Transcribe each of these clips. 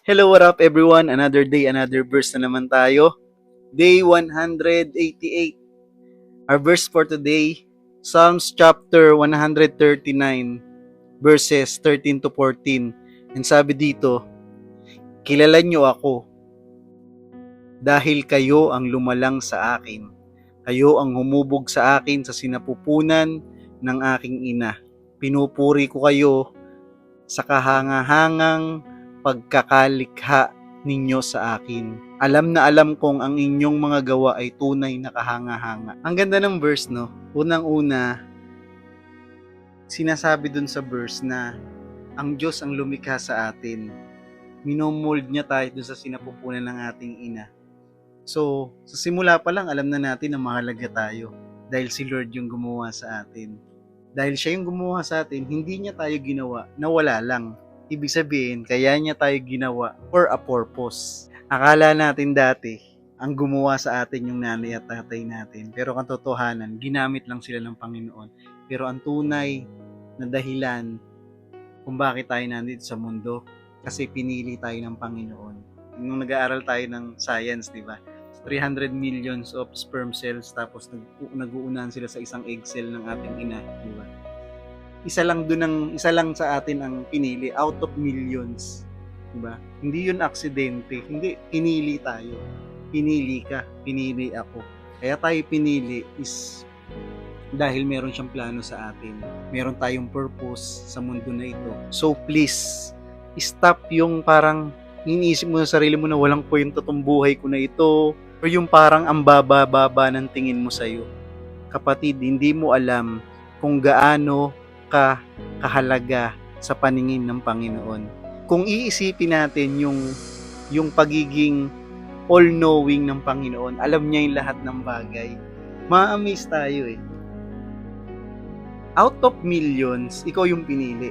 Hello, what up everyone? Another day, another verse na naman tayo. Day 188. Our verse for today, Psalms chapter 139, verses 13 to 14. And sabi dito, kilala niyo ako dahil kayo ang lumalang sa akin. Kayo ang humubog sa akin sa sinapupunan ng aking ina. Pinupuri ko kayo sa kahangahangang pagkakalikha ninyo sa akin. Alam na alam kong ang inyong mga gawa ay tunay na kahanga-hanga. Ang ganda ng verse, no? Unang-una, sinasabi dun sa verse na ang Diyos ang lumikha sa atin. Minomold niya tayo dun sa sinapupunan ng ating ina. So, sa simula pa lang, alam na natin na mahalaga tayo dahil si Lord yung gumawa sa atin. Dahil siya yung gumawa sa atin, hindi niya tayo ginawa na wala lang. Ibig sabihin, kaya niya tayo ginawa for a purpose. Akala natin dati, ang gumawa sa atin yung nanay at tatay natin. Pero katotohanan, ginamit lang sila ng Panginoon. Pero ang tunay na dahilan kung bakit tayo nandito sa mundo, kasi pinili tayo ng Panginoon. Nung nag-aaral tayo ng science, di ba? 300 millions of sperm cells tapos nag-uunahan sila sa isang egg cell ng ating ina, di ba? Isa lang sa atin ang pinili out of millions, di ba? Hindi 'yun aksidente, hindi pinili tayo. Pinili ka, pinili ako. Kaya tayo pinili is dahil meron siyang plano sa atin. Meron tayong purpose sa mundo na ito. So please, stop yung parang iniisip mo sa sarili mo na walang kwento tong buhay ko na ito, o yung parang ang baba-baba ng tingin mo sa'yo. Kapatid, hindi mo alam kung gaano ka kahalaga sa paningin ng Panginoon. Kung iisipin natin yung pagiging all-knowing ng Panginoon, alam niya yung lahat ng bagay, ma-amaze tayo eh. Out of millions, ikaw yung pinili.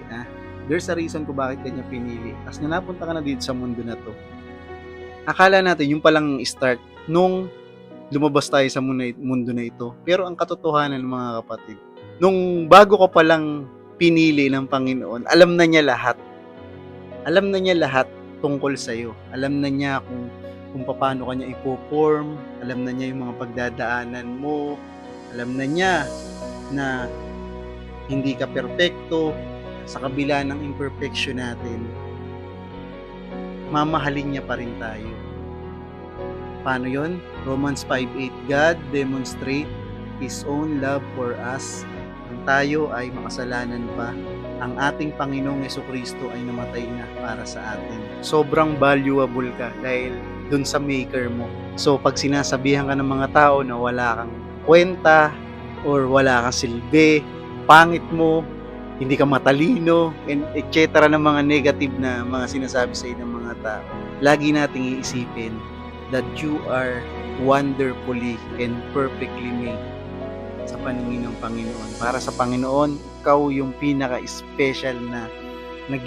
There's a reason kung bakit kanya pinili. Tapos na napunta ka na dito sa mundo na to. Akala natin yung palang start nung lumabas tayo sa mundo na ito. Pero ang katotohanan, mga kapatid, nung bago ka palang pinili ng Panginoon, alam na niya lahat. Alam na niya lahat tungkol sa'yo. Alam na niya kung paano kanya ipo-form. Alam na niya yung mga pagdadaanan mo. Alam na niya na hindi ka perpekto. Sa kabila ng imperfection natin, mamahalin niya pa rin tayo. Paano yun? Romans 5:8, God demonstrate His own love for us. Nang tayo ay makasalanan pa, ang ating Panginoong Jesucristo ay namatay na para sa atin. Sobrang valuable ka dahil dun sa maker mo. So pag sinasabihan ka ng mga tao na wala kang kwenta or wala kang silbi, pangit mo, hindi ka matalino, and etc. ng mga negative na mga sinasabi sa ng mga tao, lagi nating iisipin that you are wonderfully and perfectly made sa paningin ng Panginoon. Para sa Panginoon, ikaw yung pinaka-special na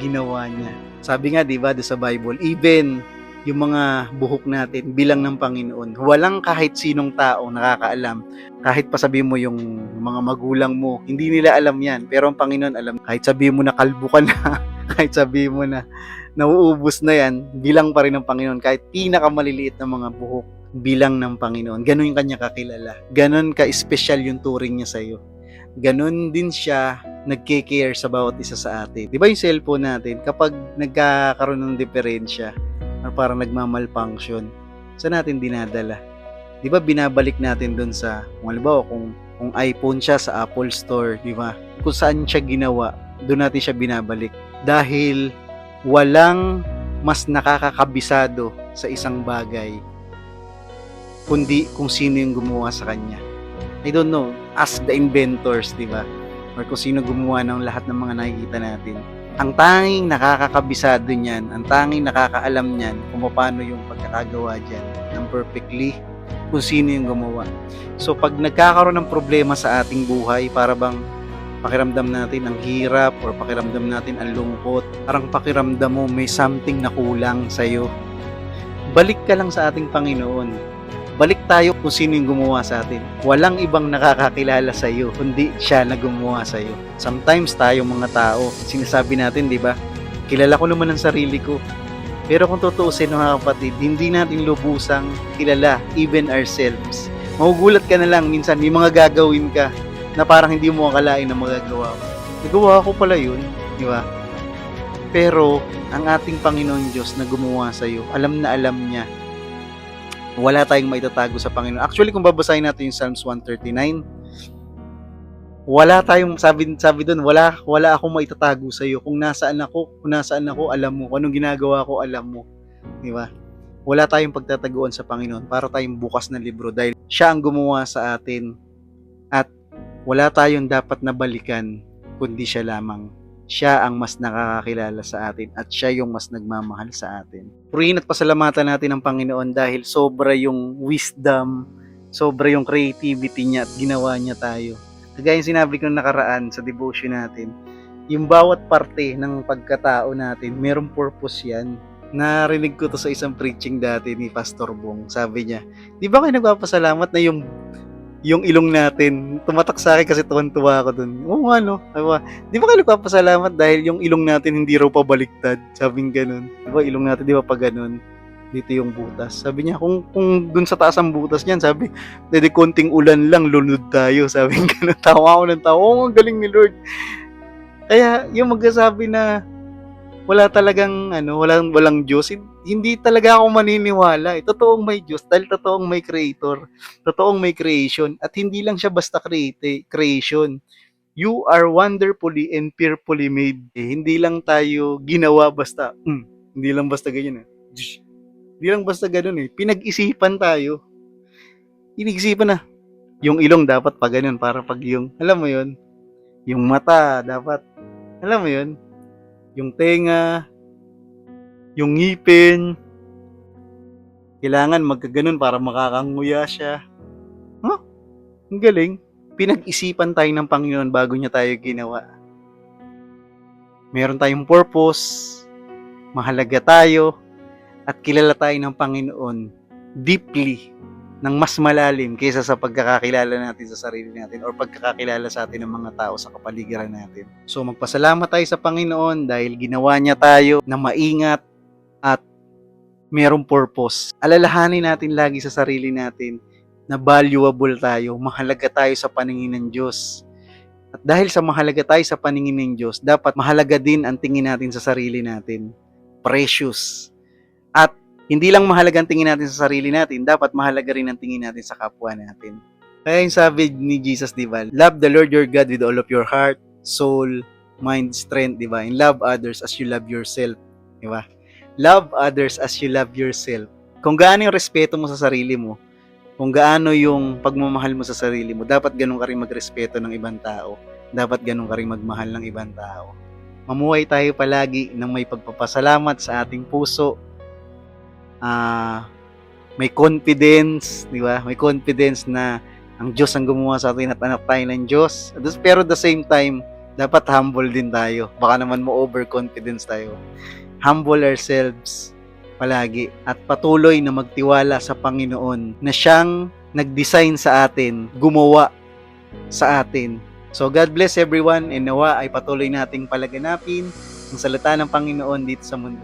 ginawa niya. Sabi nga, di ba, sa Bible, even yung mga buhok natin bilang ng Panginoon, walang kahit sinong tao nakakaalam. Kahit pa sabihin mo yung mga magulang mo, hindi nila alam yan. Pero ang Panginoon alam. Kahit sabihin mo na kalbo ka na, kahit sabihin mo na nauubos na yan, bilang pa rin ng Panginoon. Kahit pinakamaliliit na mga buhok, bilang ng Panginoon. Ganon yung kanya kakilala. Ganon ka-special yung turing niya sa'yo. Ganon din siya nagke-care sa bawat isa sa atin. Di ba yung cellphone natin, kapag nagkakaroon ng diferensya, or parang nagmamalfunction, saan natin dinadala? Di ba binabalik natin doon sa, kung halimbawa, kung iPhone siya sa Apple Store, di ba? Kung saan siya ginawa, doon natin siya binabalik. Dahil walang mas nakakakabisado sa isang bagay kundi kung sino yung gumawa sa kanya. I don't know, ask the inventors, di ba? Or kung sino gumawa ng lahat ng mga nakikita natin. Ang tanging nakakakabisado niyan, ang tanging nakakaalam niyan kung paano yung pagkakagawa dyan ng perfectly, kung sino yung gumawa. So pag nagkakaroon ng problema sa ating buhay, para bang pakiramdam natin ang hirap or pakiramdam natin ang lungkot, parang pakiramdam mo may something na kulang sa'yo, balik ka lang sa ating Panginoon. Balik tayo kung sino yung gumawa sa atin. Walang ibang nakakakilala sa iyo, kundi siya na gumawa sa iyo. Sometimes tayo mga tao, sinasabi natin, di ba? Kilala ko naman ang sarili ko. Pero kung tutuusin mga kapatid, hindi natin lubusang kilala even ourselves. Magugulat ka na lang minsan may mga gagawin ka na parang hindi mo akalain na magagawa mo. Nagawa ko pala yun, di ba? Pero ang ating Panginoon Diyos na gumawa sa iyo, alam na alam niya. Wala tayong maitatago sa Panginoon. Actually, kung babasahin natin yung Psalms 139, wala tayong sabi doon, wala akong maitatago sa iyo. Kung nasaan ako, alam mo. Kung anong ginagawa ko, alam mo. Di ba? Wala tayong pagtataguan sa Panginoon para tayong bukas na libro dahil siya ang gumawa sa atin at wala tayong dapat na balikan kundi siya lamang. Siya ang mas nakakakilala sa atin at siya yung mas nagmamahal sa atin. Purihin at pasalamatan natin ang Panginoon dahil sobra yung wisdom, sobra yung creativity niya at ginawa niya tayo. Kagaya yung sinabi ko nakaraan sa devotion natin, yung bawat parte ng pagkatao natin, merong purpose yan. Narinig ko to sa isang preaching dati ni Pastor Bong. Sabi niya, di ba kayo nagpapasalamat na yung ilong natin, tumatak sa akin kasi tuwan-tuwa ako dun. Oo nga no, di ba kayo nagpapasalamat dahil yung ilong natin hindi raw pabaliktad, sabing ganun. Di ba ilong natin di ba pa ganun, dito yung butas. Sabi niya, kung dun sa taas ang butas niyan, sabi, dede konting ulan lang, lunod tayo, sabing ganun. Tawa ako ng tawa, ang galing ni Lord. Kaya yung magsasabi na wala talagang walang Diyos, hindi talaga ako maniniwala. Totoong may Diyos dahil totoong may creator, totoong may creation at hindi lang siya basta creation. You are wonderfully and fearfully made. Hindi lang tayo ginawa basta, hindi lang basta ganyan. Hindi lang basta ganun eh. Pinag-isipan tayo. Inisipan na. Yung ilong dapat pa ganun para pag yung, alam mo yun, yung mata dapat, alam mo yun, yung tenga, yung ngipin, kailangan magkaganon para makakanguya siya. Huh? Ang galing. Pinag-isipan tayo ng Panginoon bago niya tayo ginawa. Meron tayong purpose, mahalaga tayo, at kilala tayo ng Panginoon deeply, ng mas malalim kaysa sa pagkakakilala natin sa sarili natin or pagkakakilala sa atin ng mga tao sa kapaligiran natin. So magpasalamat tayo sa Panginoon dahil ginawa niya tayo na maingat at merong purpose. Alalahanin natin lagi sa sarili natin na valuable tayo, mahalaga tayo sa paningin ng Diyos. At dahil sa mahalaga tayo sa paningin ng Diyos, dapat mahalaga din ang tingin natin sa sarili natin. Precious. At hindi lang mahalaga ang tingin natin sa sarili natin, dapat mahalaga rin ang tingin natin sa kapwa natin. Kaya yung sabi ni Jesus, di ba? Love the Lord your God with all of your heart, soul, mind, strength, di ba? And love others as you love yourself, di ba? Love others as you love yourself. Kung gaano yung respeto mo sa sarili mo, kung gaano yung pagmamahal mo sa sarili mo, dapat ganun ka rin magrespeto ng ibang tao. Dapat ganun ka rin magmahal ng ibang tao. Mamuhay tayo palagi ng may pagpapasalamat sa ating puso, may confidence, di ba? May confidence na ang Diyos ang gumawa sa atin at anak tayo ng Diyos. Pero at the same time, dapat humble din tayo. Baka naman mo overconfidence tayo. Humble ourselves palagi at patuloy na magtiwala sa Panginoon na siyang nag-design sa atin, gumawa sa atin. So God bless everyone and nawa ay patuloy nating palaganapin ang salita ng Panginoon dito sa mundo.